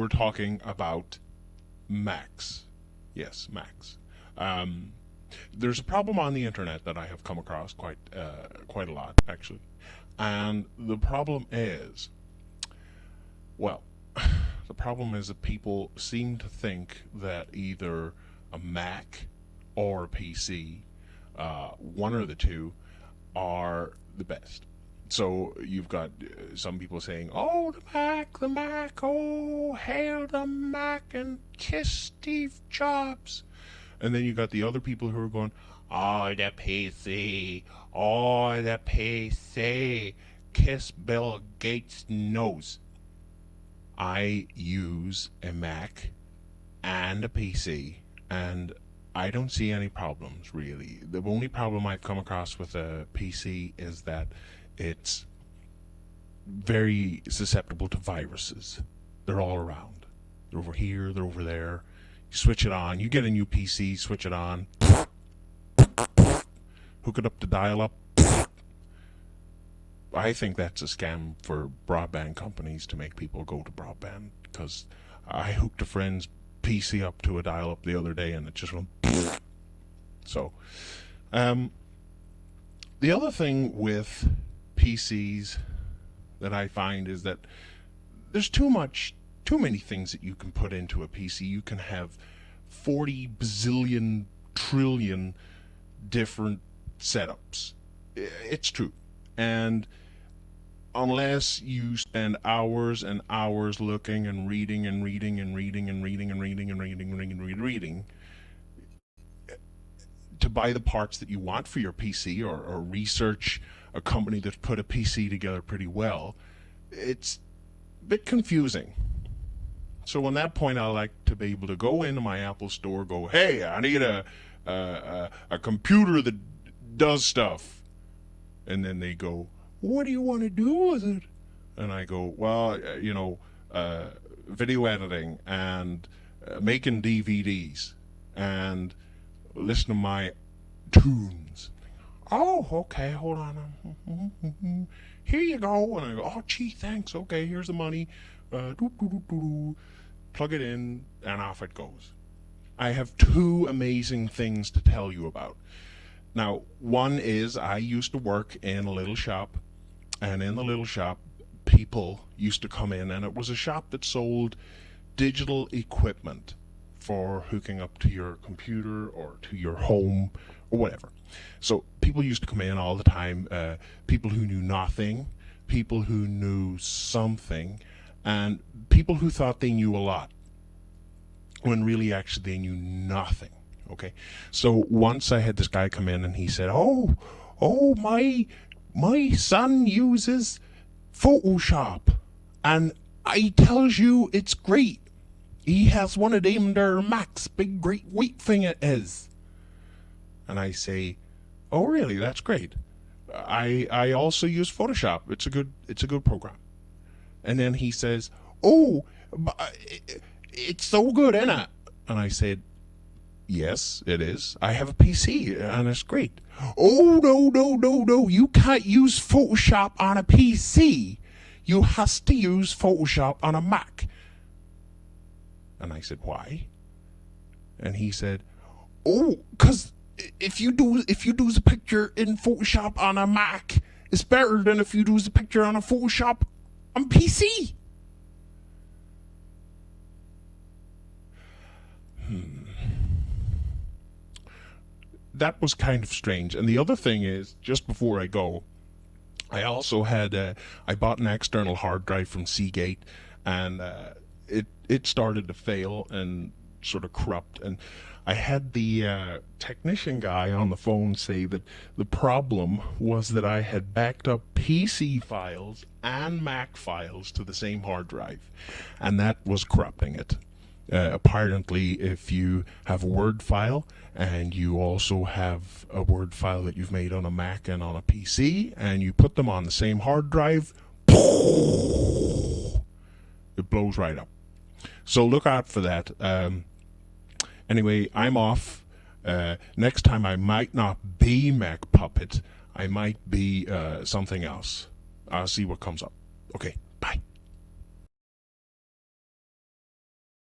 we're talking about Macs. Yes, Macs. There's a problem on the internet that I have come across quite a lot, actually. And the problem is, well, the problem is that people seem to think that either a Mac or a PC, one or the two, are the best. So you've got some people saying, "Oh, the Mac, oh, hail the Mac and kiss Steve Jobs." And then you got the other people who are going, "Oh, the PC, oh, the PC, kiss Bill Gates' nose." I use a Mac and a PC, and I don't see any problems really. The only problem I've come across with a PC is that it's very susceptible to viruses. They're all around. They're over here, they're over there. You switch it on, you get a new PC, switch it on, hook it up to dial-up. I think that's a scam for broadband companies to make people go to broadband, because I hooked a friend's PC up to a dial-up the other day and it just went. So, the other thing with PCs that I find is that there's too many things that you can put into a PC. You can have 40 bazillion trillion different setups. It's true. And unless you spend hours and hours looking and reading and reading and reading and reading and reading and reading and reading and reading to buy the parts that you want for your PC, or research a company that's put a PC together pretty well, it's a bit confusing. So on that point, I like to be able to go into my Apple store, go, "Hey, I need a computer that does stuff," and then they go, "What do you want to do with it?" And I go, "Well, video editing and making DVDs and listen to my tunes." "Oh, okay, hold on. Here you go." And I go, "Oh, gee, thanks. Okay, here's the money. Plug it in, and off it goes." I have two amazing things to tell you about. Now, one is I used to work in a little shop, and in the little shop, people used to come in, and it was a shop that sold digital equipment for hooking up to your computer or to your home or whatever. So people used to come in all the time, people who knew nothing, people who knew something, and people who thought they knew a lot, when really actually they knew nothing. Okay, so once I had this guy come in and he said, "Oh, my son uses Photoshop, and I tells you it's great. He has one of them there Macs, big great white thing it is." And I say, "Oh, really? That's great. I also use Photoshop. It's a good program." And then he says, "Oh, it's so good, isn't it?" And I said, "Yes, it is. I have a PC, and it's great." "Oh, no. You can't use Photoshop on a PC. You has to use Photoshop on a Mac." And I said, "Why?" And he said, "Oh, 'cause if you do the picture in Photoshop on a Mac, it's better than if you do the picture on a Photoshop on PC." That was kind of strange. And the other thing is, just before I go, I also had I bought an external hard drive from Seagate, and it started to fail and sort of corrupt. And I had the technician guy on the phone say that the problem was that I had backed up PC files and Mac files to the same hard drive, and that was corrupting it. Apparently, if you have a Word file and you also have a Word file that you've made on a Mac and on a PC, and you put them on the same hard drive, it blows right up. So look out for that. Anyway, I'm off. Next time I might not be Mac Puppet. I might be something else. I'll see what comes up. Okay.